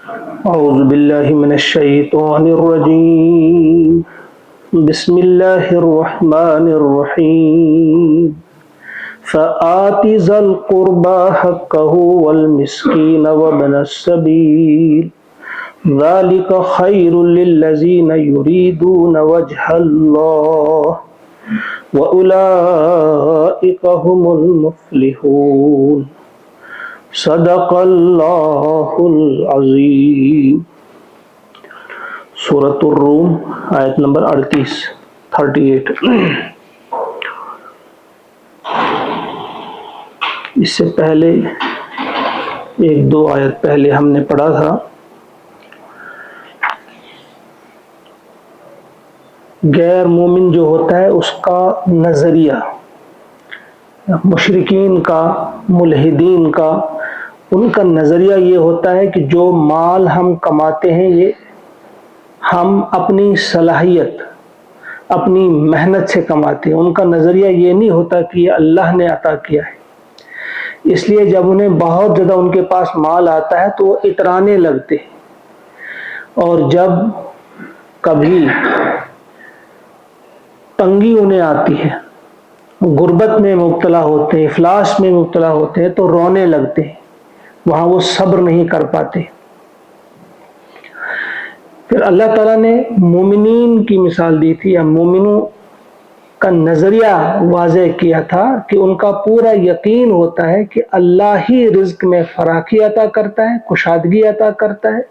أعوذ بالله من الشيطان الرجيم. بسم الله الرحمن الرحيم. فآت ذا القربى حقه والمسكين وابن السبيل ذلك خير للذين يريدون وجه الله وأولئك هم المفلحون. صدق اللہ العظیم. سورۃ الروم آیت نمبر 38. اس سے پہلے ایک دو آیت پہلے ہم نے پڑھا تھا غیر مومن جو ہوتا ہے اس کا نظریہ، مشرکین کا، ملحدین کا، ان کا نظریہ یہ ہوتا ہے کہ جو مال ہم کماتے ہیں یہ ہم اپنی صلاحیت، اپنی محنت سے کماتے ہیں. ان کا نظریہ یہ نہیں ہوتا کہ یہ اللہ نے عطا کیا ہے. اس لیے جب انہیں بہت زیادہ ان کے پاس مال آتا ہے تو وہ اترانے لگتے ہیں، اور جب کبھی تنگی انہیں آتی ہے، غربت میں مبتلا ہوتے ہیں، افلاس میں مبتلا ہوتے ہیں، تو رونے لگتے ہیں. وہاں وہ صبر نہیں کر پاتے. پھر اللہ تعالیٰ نے مومنین کی مثال دی تھی، یا مومنوں کا نظریہ واضح کیا تھا کہ ان کا پورا یقین ہوتا ہے کہ اللہ ہی رزق میں فراخی عطا کرتا ہے، کشادگی عطا کرتا ہے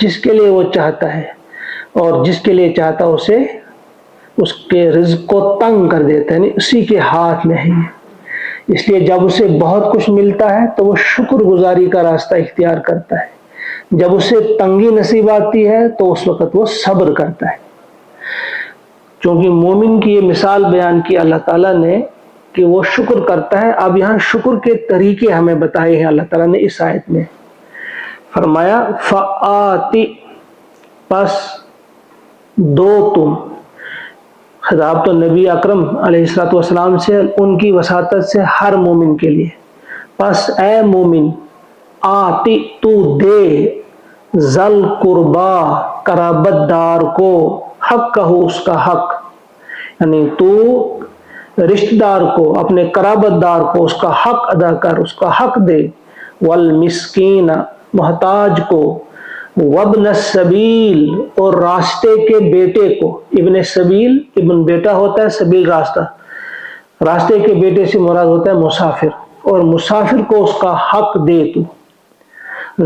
جس کے لیے وہ چاہتا ہے، اور جس کے لیے چاہتا ہے اسے اس کے رزق کو تنگ کر دیتا ہے، یعنی اسی کے ہاتھ میں ہے. اس لیے جب اسے بہت کچھ ملتا ہے تو وہ شکر گزاری کا راستہ اختیار کرتا ہے. جب اسے تنگی نصیب آتی ہے تو اس وقت وہ صبر کرتا ہے. چونکہ مومن کی یہ مثال بیان کی اللہ تعالیٰ نے کہ وہ شکر کرتا ہے. اب یہاں شکر کے طریقے ہمیں بتائے ہیں اللہ تعالیٰ نے اس آیت میں. فرمایا فآتی، پس دو تم. خطاب تو نبی اکرم علیہ السلام سے، ان کی وساطت سے ہر مومن کے لیے. پس اے مومن، آتی تو دے، ذل قربا قرابت دار کو، حق کہو اس کا حق، یعنی تو رشتہ دار کو، اپنے قرابت دار کو اس کا حق ادا کر، اس کا حق دے. والمسکین، محتاج کو. وابن السبیل، اور راستے کے بیٹے کو. ابن سبیل، ابن بیٹا ہوتا ہے، سبیل راستہ. راستے کے بیٹے سے مراد ہوتا ہے مسافر، اور مسافر کو اس کا حق دے تو.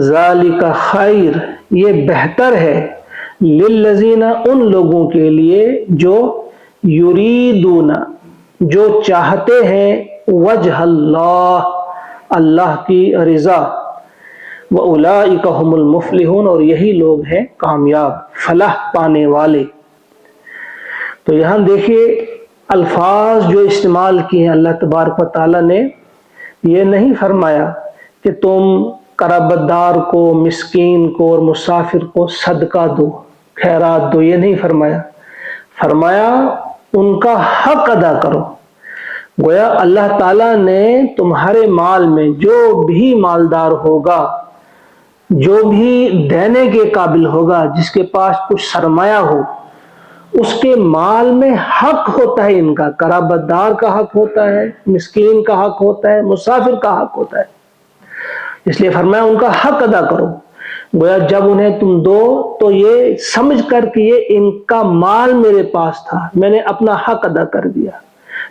ذالک خیر، یہ بہتر ہے. للذین، ان لوگوں کے لیے جو یریدون، جو چاہتے ہیں، وجہ اللہ، اللہ کی رضا. وَأُولَئِكَ هُمُ الْمُفْلِحُونَ، اور یہی لوگ ہیں کامیاب، فلاح پانے والے. تو یہاں دیکھیے الفاظ جو استعمال کیے ہیں اللہ تبارک و تعالیٰ نے. یہ نہیں فرمایا کہ تم قرابت دار کو، مسکین کو اور مسافر کو صدقہ دو، خیرات دو. یہ نہیں فرمایا. فرمایا ان کا حق ادا کرو. گویا اللہ تعالیٰ نے تمہارے مال میں جو بھی مالدار ہوگا، جو بھی دینے کے قابل ہوگا، جس کے پاس کچھ سرمایہ ہو، اس کے مال میں حق ہوتا ہے. ان کا قرابت دار کا حق ہوتا ہے، مسکین کا حق ہوتا ہے، مسافر کا حق ہوتا ہے. اس لیے فرمایا ان کا حق ادا کرو. گویا جب انہیں تم دو تو یہ سمجھ کر کہ یہ ان کا مال میرے پاس تھا، میں نے اپنا حق ادا کر دیا.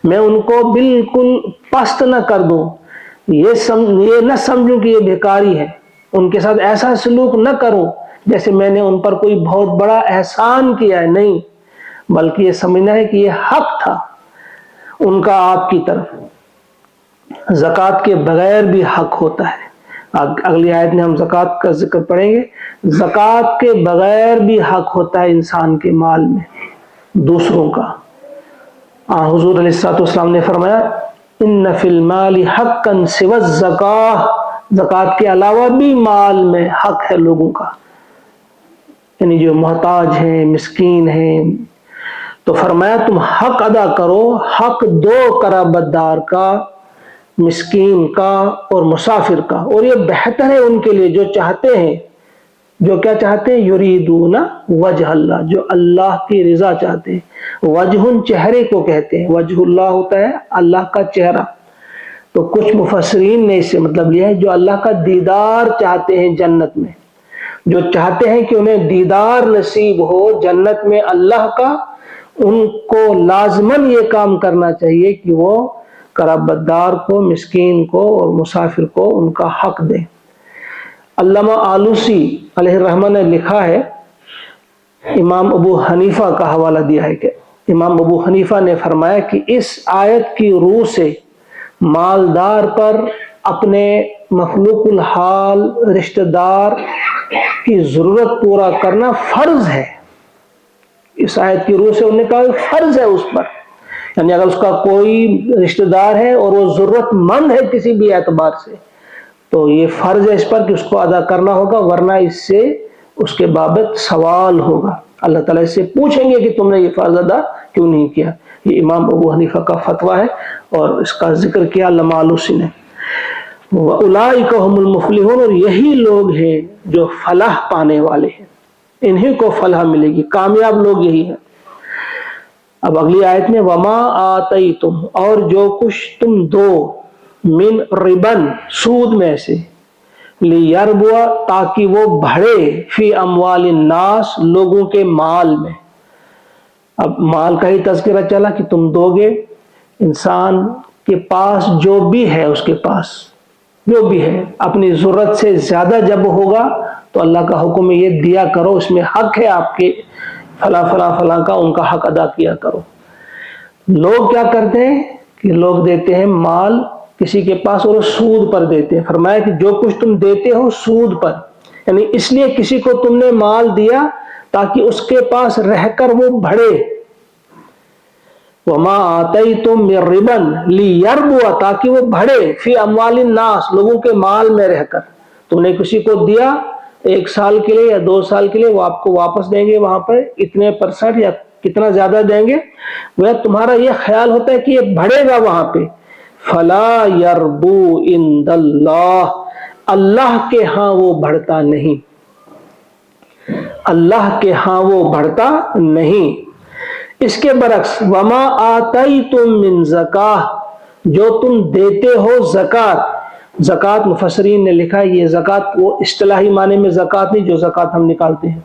میں ان کو بالکل پست نہ کر دوں، یہ نہ سمجھوں کہ یہ بھیکاری ہے. ان کے ساتھ ایسا سلوک نہ کروں جیسے میں نے ان پر کوئی بہت بڑا احسان کیا ہے. نہیں، بلکہ یہ سمجھنا ہے کہ یہ حق تھا ان کا آپ کی طرف. زکوٰۃ کے بغیر بھی حق ہوتا ہے. اگلی آیت میں ہم زکوٰۃ کا ذکر پڑھیں گے. زکوٰۃ کے بغیر بھی حق ہوتا ہے انسان کے مال میں دوسروں کا. حضور علیہ السلام نے فرمایا ان فی المال حقا سوی الزکاۃ، زکوٰۃ کے علاوہ بھی مال میں حق ہے لوگوں کا، یعنی جو محتاج ہیں، مسکین ہیں. تو فرمایا تم حق ادا کرو، حق دو قرابت دار کا، مسکین کا اور مسافر کا. اور یہ بہتر ہے ان کے لیے جو چاہتے ہیں جو کیا چاہتے ہیں؟ یریدون وجہ اللہ، جو اللہ کی رضا چاہتے ہیں۔ وجہ چہرے کو کہتے ہیں، وجہ اللہ ہوتا ہے اللہ کا چہرہ۔ تو کچھ مفسرین نے اس سے مطلب لیا ہے جو اللہ کا دیدار چاہتے ہیں جنت میں، جو چاہتے ہیں کہ انہیں دیدار نصیب ہو جنت میں اللہ کا، ان کو لازماً یہ کام کرنا چاہیے کہ وہ قرابتدار کو، مسکین کو اور مسافر کو ان کا حق دیں۔ علامہ آلوسی علیہ الرحمہ نے لکھا ہے، امام ابو حنیفہ کا حوالہ دیا ہے کہ امام ابو حنیفہ نے فرمایا کہ اس آیت کی روح سے مالدار پر اپنے مخلوق الحال رشتہ دار کی ضرورت پورا کرنا فرض ہے۔ اس آیت کی روح سے انہوں نے کہا فرض ہے اس پر، یعنی اگر اس کا کوئی رشتہ دار ہے اور وہ ضرورت مند ہے کسی بھی اعتبار سے، تو یہ فرض ہے اس پر کہ اس کو ادا کرنا ہوگا، ورنہ اس سے اس کے بابت سوال ہوگا، اللہ تعالیٰ اس سے پوچھیں گے کہ تم نے یہ فرض ادا کیوں نہیں کیا۔ یہ امام ابو حنیفہ کا فتویٰ ہے اور اس کا ذکر کیا علامہ آلوسی نے۔ وَأُولَٰئِكَ هُمُ الْمُفْلِحُونَ، اور یہی لوگ ہیں جو فلاح پانے والے ہیں، انہی کو فلاح ملے گی، کامیاب لوگ یہی ہیں۔ اب اگلی آیت میں وَمَا آتَيْتُمْ، اور جو کچھ تم دو، من ربن، سود میں سے، لیربوا، تاکہ وہ بڑھے، فی اموال الناس، لوگوں کے مال میں۔ اب مال کا ہی تذکرہ چلا کہ تم دو گے، انسان کے پاس جو بھی ہے، اس کے پاس جو بھی ہے اپنی ضرورت سے زیادہ جب ہوگا تو اللہ کا حکم ہے یہ دیا کرو، اس میں حق ہے آپ کے فلاں فلاں فلاں کا، ان کا حق ادا کیا کرو۔ لوگ کیا کرتے ہیں کہ لوگ دیتے ہیں مال کسی کے پاس اور سود پر دیتے ہیں۔ فرمایا کہ جو کچھ تم دیتے ہو سود پر، یعنی اس لیے کسی کو تم نے مال دیا تاکہ اس کے پاس رہ کر وہ بڑھے۔ وَمَا آتَيْتُم مِّن رِّبًا لِيَرْبُوَ، تاکہ وہ بڑھے، فی اموال الناس، لوگوں کے مال میں رہ کر۔ تم نے کسی کو دیا 1 سال کے لیے یا 2 سال کے لیے، وہ آپ کو واپس دیں گے وہاں پر اتنے % یا کتنا زیادہ دیں گے، وہ تمہارا یہ خیال ہوتا ہے کہ یہ بڑھے گا وہاں پہ۔ فَلَا يَرْبُو عِندَ اللَّهِ، اللہ کے ہاں وہ بڑھتا نہیں، اللہ کے ہاں وہ بڑھتا نہیں۔ اس کے برعکس وما آتیتم من زکاہ، جو تم دیتے ہو زکوٰۃ۔ زکوٰۃ مفسرین نے لکھا ہے یہ زکوٰۃ وہ اصطلاحی معنی میں زکوٰۃ نہیں جو زکوٰۃ ہم نکالتے ہیں،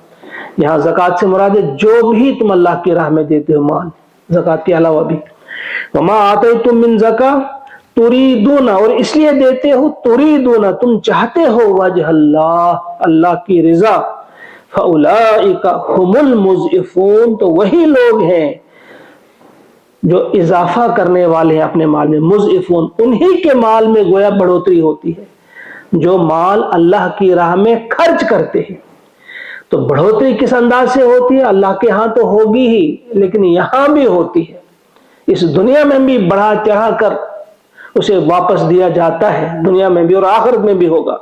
یہاں زکوٰۃ سے مراد ہے جو بھی تم اللہ کی راہ میں دیتے ہو مال، زکوٰۃ کے علاوہ بھی۔ وما آتیتم من زکاہ تریدون، اور اس لیے دیتے ہو تریدون، تم چاہتے ہو وجہ اللہ، اللہ کی رضا۔ فَأُولَٰئِكَ هُمُ الْمُضْعِفُونَ، تو وہی لوگ ہیں جو اضافہ کرنے والے ہیں اپنے مال میں، مضعفون، انہی کے مال میں گویا بڑھوتری ہوتی ہے جو مال اللہ کی راہ میں خرچ کرتے ہیں۔ تو بڑھوتری کس انداز سے ہوتی ہے؟ اللہ کے ہاں تو ہوگی ہی، لیکن یہاں بھی ہوتی ہے، اس دنیا میں بھی بڑھا چڑھا کر اسے واپس دیا جاتا ہے، دنیا میں بھی اور آخرت میں بھی ہوگا۔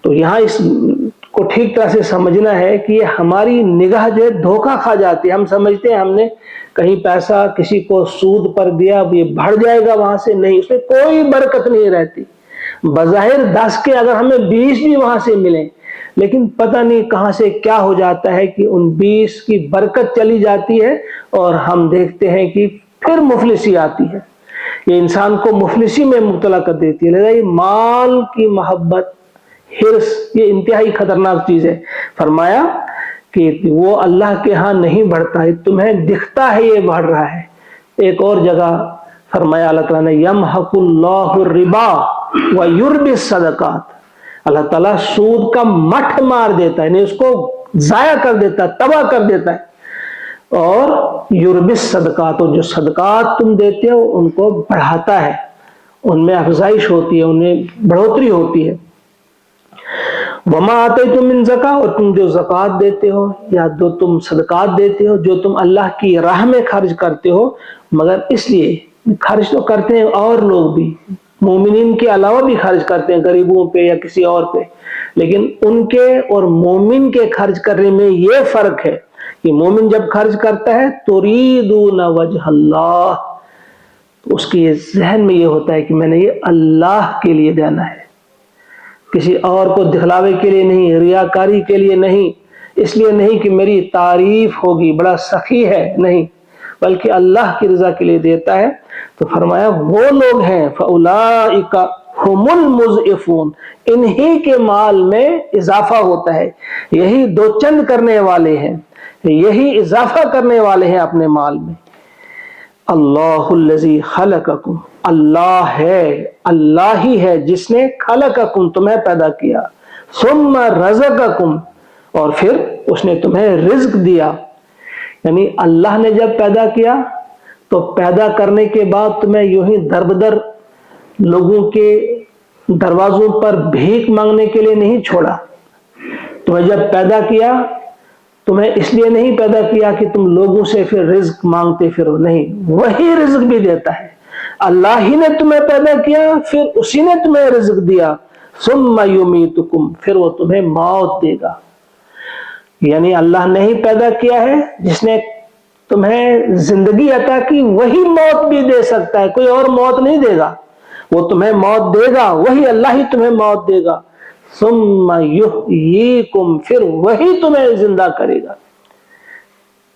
تو یہاں اس کو ٹھیک طرح سے سمجھنا ہے کہ یہ ہماری نگاہ جو ہے دھوکہ کھا جاتی ہے، ہم سمجھتے ہیں ہم نے کہیں پیسہ کسی کو سود پر دیا اب یہ بڑھ جائے گا وہاں سے، نہیں، اس میں کوئی برکت نہیں رہتی۔ بظاہر 10 کے اگر ہمیں 20 بھی وہاں سے ملیں، لیکن پتہ نہیں کہاں سے کیا ہو جاتا ہے کہ ان 20 کی برکت چلی جاتی ہے اور ہم دیکھتے ہیں کہ پھر مفلسی آتی ہے، یہ انسان کو مفلسی میں مبتلا کر دیتی ہے۔ لہذا یہ مال کی محبت، حرص، یہ انتہائی خطرناک چیز ہے۔ فرمایا کہ وہ اللہ کے ہاں نہیں بڑھتا ہے، تمہیں دکھتا ہے یہ بڑھ رہا ہے۔ ایک اور جگہ فرمایا اللہ تعالیٰ نے یمحق اللہ الربا ویربی الصدقات، اللہ تعالیٰ سود کا مٹھ مار دیتا ہے، یعنی اس کو ضائع کر دیتا ہے، تباہ کر دیتا ہے، اور یربی الصدقات، اور جو صدقات تم دیتے ہو ان کو بڑھاتا ہے، ان میں افزائش ہوتی ہے، ان میں بڑھوتری ہوتی ہے۔ وما آتیتم من زکاہ، اور تم جو زکوٰۃ دیتے ہو یا جو تم صدقات دیتے ہو، جو تم اللہ کی راہ میں خرچ کرتے ہو، مگر اس لیے خرچ تو کرتے ہیں اور لوگ بھی، مومنین کے علاوہ بھی خرچ کرتے ہیں غریبوں پہ یا کسی اور پہ، لیکن ان کے اور مومن کے خرچ کرنے میں یہ فرق ہے کہ مومن جب خرچ کرتا ہے تریدون وجہ اللہ، تو اس کے ذہن میں یہ ہوتا ہے کہ میں نے یہ اللہ کے لیے دینا ہے، کسی اور کو دکھلاوے کے لیے نہیں، ریاکاری کے لیے نہیں، اس لیے نہیں کہ میری تعریف ہوگی، بڑا سخی ہے، نہیں، بلکہ اللہ کی رضا کے لیے دیتا ہے۔ تو فرمایا وہ لوگ ہیں فَأُولَٰئِکَ هُمُ الْمُضْعِفُونَ، انہی کے مال میں اضافہ ہوتا ہے، یہی دو چند کرنے والے ہیں، یہی اضافہ کرنے والے ہیں اپنے مال میں۔ اللہ الذی خلقکم، اللہ ہے، اللہ ہی ہے جس نے خلقکم تمہیں پیدا کیا، ثم رزقکم اور پھر اس نے تمہیں رزق دیا۔ یعنی اللہ نے جب پیدا کیا تو پیدا کرنے کے بعد تمہیں یوں ہی در بدر لوگوں کے دروازوں پر بھیک مانگنے کے لیے نہیں چھوڑا۔ تمہیں جب پیدا کیا تمہیں اس لیے نہیں پیدا کیا کہ تم لوگوں سے پھر رزق مانگتے پھرو، نہیں، وہی رزق بھی دیتا ہے۔ اللہ ہی نے تمہیں پیدا کیا، پھر اسی نے تمہیں رزق دیا، ثم یمیتکم، پھر وہ تمہیں موت دے گا۔ یعنی اللہ نے ہی پیدا کیا ہے، جس نے تمہیں زندگی عطا کی وہی موت بھی دے سکتا ہے، کوئی اور موت نہیں دے گا، وہ تمہیں موت دے گا، وہی اللہ ہی تمہیں موت دے گا، ثم یحییکم، پھر وہی تمہیں زندہ کرے گا۔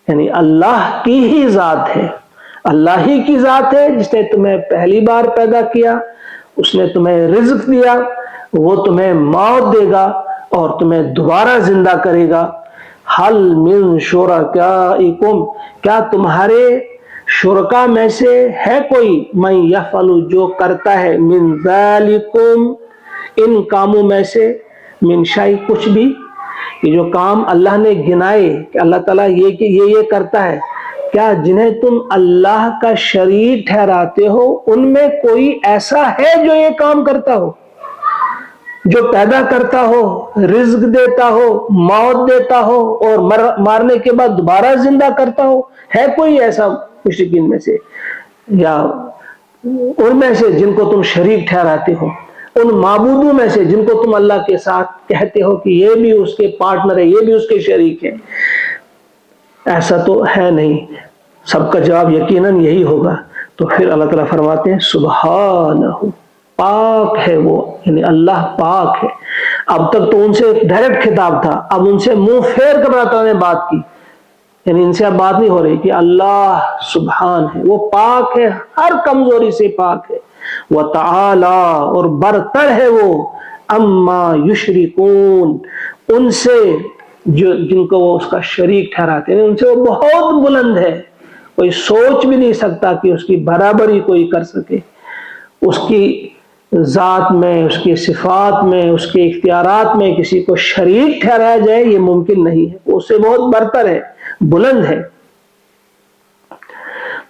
یعنی اللہ کی ہی ذات ہے، اللہ ہی کی ذات ہے جس نے تمہیں پہلی بار پیدا کیا، اس نے تمہیں رزق دیا، وہ تمہیں موت دے گا اور تمہیں دوبارہ زندہ کرے گا۔ حل من شرکائکم، کیا تمہارے شرکا میں سے ہے کوئی من یفعل جو کرتا ہے من ذالکم ان کاموں میں سے من شیء کچھ بھی، یہ جو کام اللہ نے گنائے کہ اللہ تعالیٰ یہ کرتا ہے، کیا جنہیں تم اللہ کا شریک ٹھہراتے ہو ان میں کوئی ایسا ہے جو یہ کام کرتا ہو، جو پیدا کرتا ہو، رزق دیتا ہو، موت دیتا ہو اور مارنے کے بعد دوبارہ زندہ کرتا ہو؟ ہے کوئی ایسا مشرکین میں سے یا ان میں سے جن کو تم شریک ٹھہراتے ہو، ان معبودوں میں سے جن کو تم اللہ کے ساتھ کہتے ہو کہ یہ بھی اس کے پارٹنر ہے، یہ بھی اس کے شریک ہے؟ ایسا تو ہے نہیں۔ سب کا جواب یقیناً یہی ہوگا۔ تو پھر اللہ تعالیٰ فرماتے ہیں سبحانہ، پاک ہے وہ، یعنی اللہ پاک ہے۔ اب تک تو ان سے ڈائریکٹ خطاب تھا، اب ان سے منہ پھیر کر اللہ تعالیٰ نے بات کی، یعنی ان سے اب بات نہیں ہو رہی کہ اللہ سبحان ہے، وہ پاک ہے، ہر کمزوری سے پاک ہے، وَتَعَالَى اور برتر ہے وہ، اما یشرکون ان سے جن کو وہ اس کا شریک ٹھہراتے ہیں، ان سے وہ بہت بلند ہے، کوئی سوچ بھی نہیں سکتا کہ اس کی برابری کوئی کر سکے۔ اس کی ذات میں، اس کی صفات میں، اس کے اختیارات میں کسی کو شریک ٹھہرایا جائے یہ ممکن نہیں ہے، وہ اس سے بہت برتر ہے، بلند ہے۔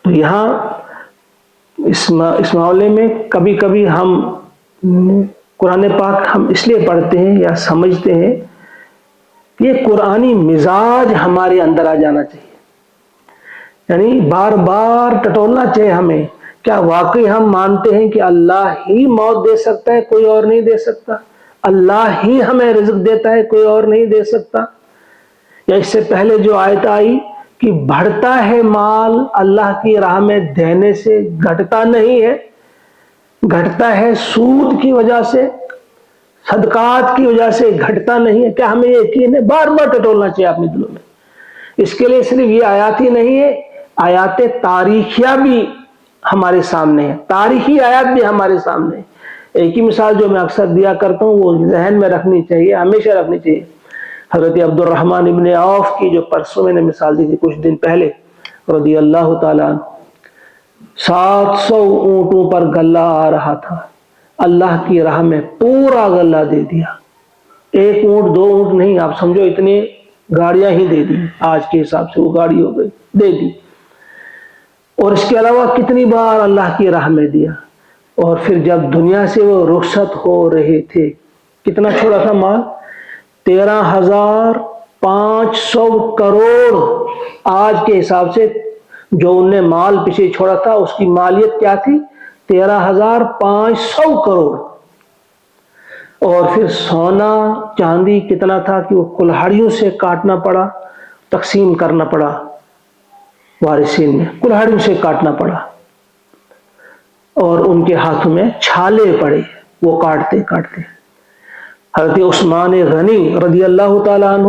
تو یہاں اس معاملے میں کبھی کبھی ہم قرآن پاک ہم اس لیے پڑھتے ہیں یا سمجھتے ہیں، یہ قرآنی مزاج ہمارے اندر آ جانا چاہیے، یعنی بار بار ٹٹولنا چاہیے ہمیں، کیا واقعی ہم مانتے ہیں کہ اللہ ہی موت دے سکتا ہے، کوئی اور نہیں دے سکتا؟ اللہ ہی ہمیں رزق دیتا ہے، کوئی اور نہیں دے سکتا؟ یا اس سے پہلے جو آیت آئی کہ بڑھتا ہے مال اللہ کی راہ میں دینے سے، گھٹتا نہیں ہے، گھٹتا ہے سود کی وجہ سے، صدقات کی وجہ سے گھٹتا نہیں ہے، کیا ہمیں یقین ہے؟ بار بار ٹٹولنا چاہیے اپنے دلوں میں۔ اس کے لیے صرف یہ آیات ہی نہیں ہے، آیات تاریخیہ بھی ہمارے سامنے ہے، تاریخی آیات بھی ہمارے سامنے ہے۔ ایک ہی مثال جو میں اکثر دیا کرتا ہوں وہ ذہن میں رکھنی چاہیے، ہمیشہ رکھنی چاہیے۔ حضرت عبد الرحمن ابن عوف کی جو پرسوں میں نے مثال دی تھی کچھ دن پہلے رضی اللہ تعالیٰ عنہ، 700 اونٹوں پر غلہ آ رہا تھا، اللہ کی راہ میں پورا غلہ دے دیا، ایک اونٹ دو اونٹ نہیں، آپ سمجھو اتنی گاڑیاں ہی دے دی، آج کے حساب سے وہ گاڑی ہو گئی، دے دی۔ اور اس کے علاوہ کتنی بار اللہ کی راہ میں دیا، اور پھر جب دنیا سے وہ رخصت ہو رہے تھے، کتنا چھوڑا تھا مال؟ 13,500 کروڑ آج کے حساب سے، جو انہوں نے مال پیچھے چھوڑا تھا اس کی مالیت کیا تھی؟ 13,500 کروڑ۔ اور پھر سونا چاندی کتنا تھا کہ وہ کلہاڑیوں سے کاٹنا پڑا، تقسیم کرنا پڑا، وارثین میں کلہاڑیوں سے کاٹنا پڑا، اور ان کے ہاتھوں میں چھالے پڑے، وہ کاٹتے کاٹتے۔ حضرت عثمان غنی رضی اللہ تعالیٰ عنہ،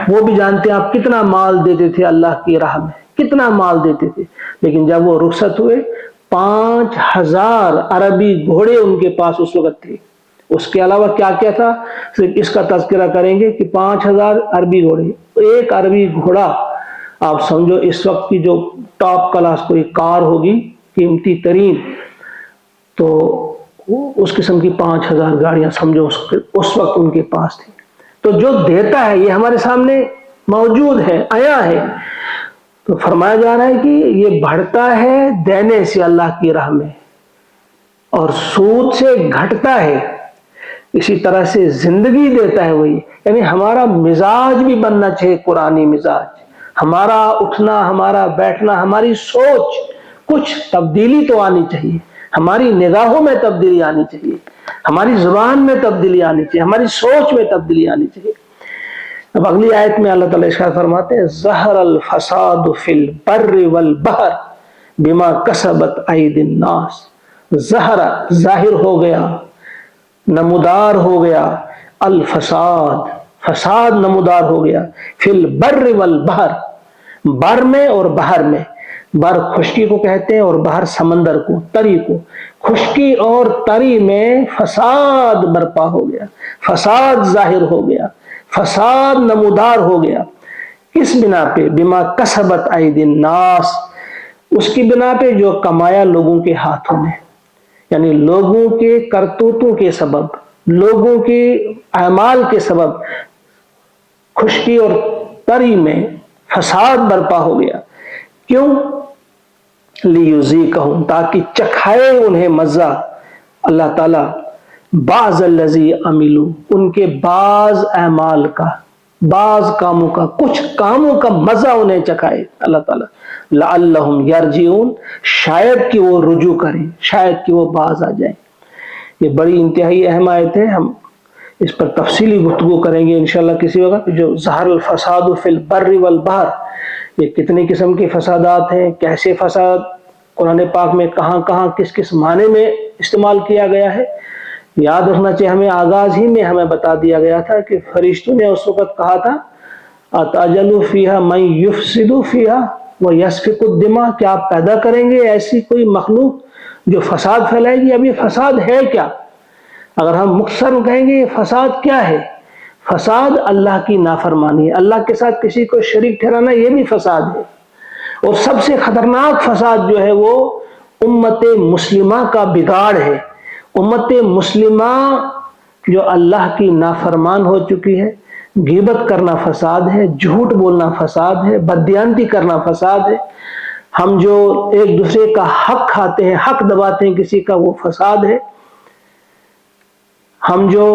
وہ بھی جانتے ہیں آپ کتنا مال دیتے تھے اللہ کی راہ میں، کتنا مال دیتے تھے، لیکن جب وہ رخصت ہوئے 5,000 عربی گھوڑے ان کے پاس اس وقت تھے۔ اس کے علاوہ کیا کیا تھا صرف اس کا تذکرہ کریں گے کہ 5,000 عربی گھوڑے، ایک عربی گھوڑا آپ سمجھو اس وقت کی جو ٹاپ کلاس کوئی کار ہوگی قیمتی ترین، تو اس قسم کی 5,000 گاڑیاں سمجھو اس وقت ان کے پاس تھی۔ تو جو دیتا ہے یہ ہمارے سامنے موجود ہے، آیا ہے، تو فرمایا جا رہا ہے کہ یہ بڑھتا ہے دینے سے اللہ کی راہ میں اور سود سے گھٹتا ہے، اسی طرح سے زندگی دیتا ہے وہی، یعنی ہمارا مزاج بھی بننا چاہیے قرآنی مزاج، ہمارا اٹھنا، ہمارا بیٹھنا، ہماری سوچ کچھ تبدیلی تو آنی چاہیے، ہماری نگاہوں میں تبدیلی آنی چاہیے، ہماری زبان میں تبدیلی آنی چاہیے، ہماری سوچ میں تبدیلی آنی چاہیے۔ اب اگلی آیت میں اللہ تعالیٰ ارشاد فرماتے ہیں ظہر الفساد فی البر والبحر بما کسبت ایدی الناس، ظاہر ہو گیا، نمودار ہو گیا، الفساد، فساد نمودار ہو گیا، فی البر والبحر، بر میں اور بحر میں، بر خشکی کو کہتے ہیں اور بحر سمندر کو، تری کو، خشکی اور تری میں فساد برپا ہو گیا، فساد ظاہر ہو گیا، فساد نمودار ہو گیا، کس بنا پہ؟ بما کسبت ایدی الناس، اس کی بنا پہ جو کمایا لوگوں کے ہاتھوں نے، یعنی لوگوں کے کرتوتوں کے سبب، لوگوں کے اعمال کے سبب خشکی اور تری میں فساد برپا ہو گیا۔ کیوں؟ لیذیقہم، تاکہ چکھائے انہیں مزہ اللہ تعالیٰ بعض الذی عملوا، ان کے بعض اعمال کا، بعض کاموں کا، کچھ کاموں کا مزہ انہیں چکھائے اللہ تعالیٰ، لعلہم یرجعون، شاید کہ وہ رجوع کریں، شاید کہ وہ باز آ جائیں۔ یہ بڑی انتہائی اہم آیت ہے، ہم اس پر تفصیلی گفتگو کریں گے انشاءاللہ کسی وقت۔ جو ظہر الفساد فی البر والبحر، یہ کتنے قسم کے فسادات ہیں، کیسے فساد قرآن پاک میں کہاں کہاں کس کس معنی میں استعمال کیا گیا ہے، یاد رکھنا چاہیے ہمیں، آغاز ہی میں ہمیں بتا دیا گیا تھا کہ فرشتوں نے اس وقت کہا تھا اتجعل فیہا من یفسد فیہا ویسفک الدماء، کیا آپ پیدا کریں گے ایسی کوئی مخلوق جو فساد پھیلائے گی؟ اب یہ فساد ہے کیا؟ اگر ہم مختصر کہیں گے یہ فساد کیا ہے؟ فساد اللہ کی نافرمانی ہے، اللہ کے ساتھ کسی کو شریک ٹھہرانا، یہ بھی فساد ہے۔ اور سب سے خطرناک فساد جو ہے وہ امت مسلمہ کا بگاڑ ہے۔ امت مسلمہ جو اللہ کی نافرمان ہو چکی ہے، غیبت کرنا فساد ہے، جھوٹ بولنا فساد ہے، بددیانتی کرنا فساد ہے، ہم جو ایک دوسرے کا حق کھاتے ہیں، حق دباتے ہیں کسی کا، وہ فساد ہے، ہم جو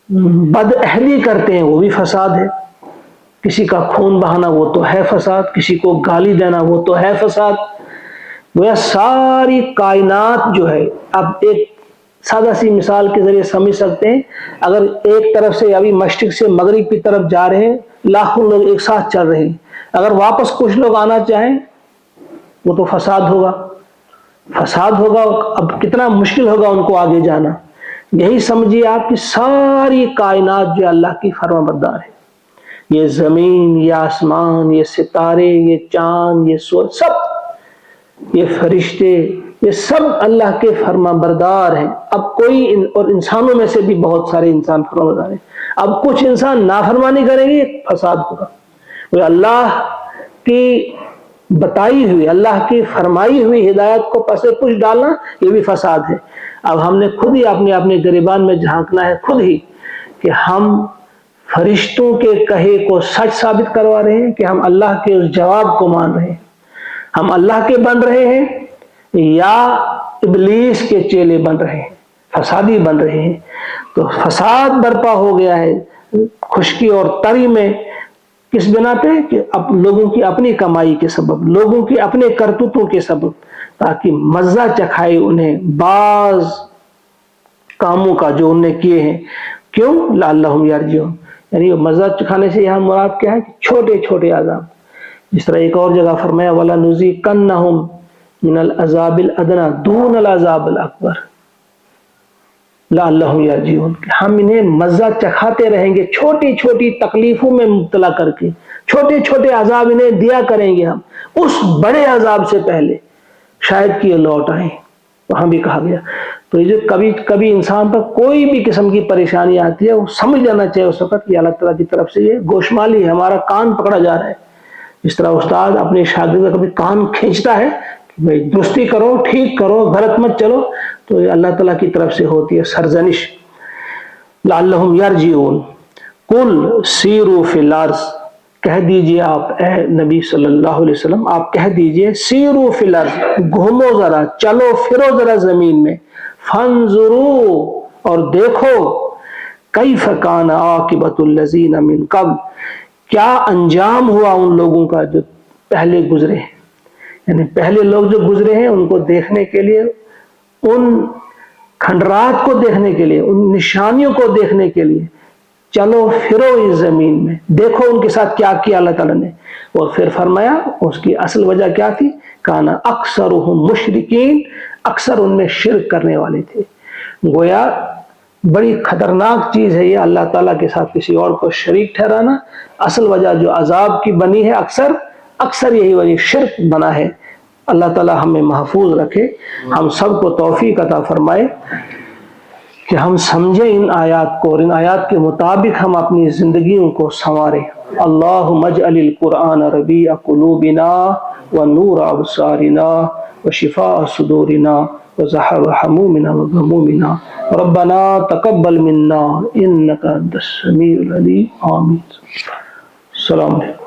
بد اہلی کرتے ہیں وہ بھی فساد ہے، کسی کا خون بہانا وہ تو ہے فساد، کسی کو گالی دینا وہ تو ہے فساد۔ وہ ساری کائنات جو ہے، اب ایک سادہ سی مثال کے ذریعے سمجھ سکتے ہیں، اگر ایک طرف سے ابھی مشرق سے مغرب کی طرف جا رہے ہیں، لاکھوں لوگ ایک ساتھ چل رہے ہیں، اگر واپس کچھ لوگ آنا چاہیں وہ تو فساد ہوگا، فساد ہوگا، اب کتنا مشکل ہوگا ان کو آگے جانا۔ یہی سمجھیے آپ کی ساری کائنات جو اللہ کی فرما بردار ہے، یہ زمین، یہ آسمان، یہ ستارے، یہ چاند، یہ سورج، سب یہ فرشتے، یہ سب اللہ کے فرما بردار ہیں۔ اب کوئی اور انسانوں میں سے بھی بہت سارے انسان فرما بردار ہیں، اب کچھ انسان نافرمانی کریں گے، فساد ہوگا۔ وہ اللہ کی بتائی ہوئی، اللہ کی فرمائی ہوئی ہدایت کو پس پش ڈالنا، یہ بھی فساد ہے۔ اب ہم نے خود ہی اپنے گریبان میں جھانکنا ہے، خود ہی، کہ ہم فرشتوں کے کہے کو سچ ثابت کروا رہے ہیں کہ ہم اللہ کے اس جواب کو مان رہے ہیں، ہم اللہ کے بن رہے ہیں یا ابلیس کے چیلے بن رہے ہیں، فسادی بن رہے ہیں۔ تو فساد برپا ہو گیا ہے خشکی اور تری میں، کس بنا پہ؟ کہ اب لوگوں کی اپنی کمائی کے سبب، لوگوں کی اپنے کرتوتوں کے سبب، تاکہ مزہ چکھائے انہیں بعض کاموں کا جو انہیں کیے ہیں۔ کیوں؟ لعلہم یرجعون، یعنی مزہ چکھانے سے یہاں مراد کیا ہے کہ چھوٹے چھوٹے عذاب، جس طرح ایک اور جگہ فرمایا وَلَنُذِيقَنَّهُم من العذاب الادنى دون العذاب الاکبر، لعلہم یرجعون، کہ ہم انہیں مزہ چکھاتے رہیں گے چھوٹی چھوٹی تکلیفوں میں مبتلا کر کے، چھوٹے چھوٹے عذاب انہیں دیا کریں گے ہم اس بڑے عذاب سے پہلے، شاید کہ یہ لوٹ آئیں۔ وہاں بھی کہا گیا تو یہ جو کبھی کبھی انسان پر کوئی بھی قسم کی پریشانی آتی ہے وہ سمجھ لینا چاہیے اس وقت کہ اللہ تعالیٰ کی طرف سے یہ گوشمالی ہے، ہمارا کان پکڑا جا رہا ہے۔ اس طرح استاد اپنے شاگرد کا کبھی کان کھینچتا ہے کہ بھائی درستی کرو، ٹھیک کرو، غلط مت چلو، تو یہ اللہ تعالیٰ کی طرف سے ہوتی ہے سرزنش۔ لعلہم یرجعون قل سیروا فی الارض، کہہ دیجئے آپ اے نبی صلی اللہ علیہ وسلم، آپ کہہ دیجئے سیروا فی الارض، گھومو ذرا، چلو پھرو ذرا زمین میں، فانظروا، اور دیکھو، کیف کان عاقبۃ الذین من قبل، کیا انجام ہوا ان لوگوں کا جو پہلے گزرے ہیں، یعنی پہلے لوگ جو گزرے ہیں ان کو دیکھنے کے لیے، ان کھنڈرات کو دیکھنے کے لیے، ان نشانیوں کو دیکھنے کے لیے چلو پھرو اس زمین میں، دیکھو ان کے ساتھ کیا کیا اللہ تعالیٰ نے۔ اور پھر فرمایا اس کی اصل وجہ کیا تھی، کانا اکثرہم مشرکین، اکثر ان میں شرک کرنے والے تھے۔ گویا بڑی خطرناک چیز ہے یہ اللہ تعالیٰ کے ساتھ کسی اور کو شریک ٹھہرانا۔ اصل وجہ جو عذاب کی بنی ہے اکثر یہی وجہ شرک بنا ہے۔ اللہ تعالیٰ ہمیں محفوظ رکھے، ہم سب کو توفیق عطا فرمائے کہ ہم سمجھیں ان آیات کو اور ان آیات کے مطابق ہم اپنی زندگیوں کو سنواریں۔ اللہم اجعل القرآن ربیع قلوبنا ونور ابصارنا وشفاء صدورنا وذہاب حمومنا وغمومنا ربنا تقبل منا انک انت السمیع العلیم، آمین۔ السلام علیکم۔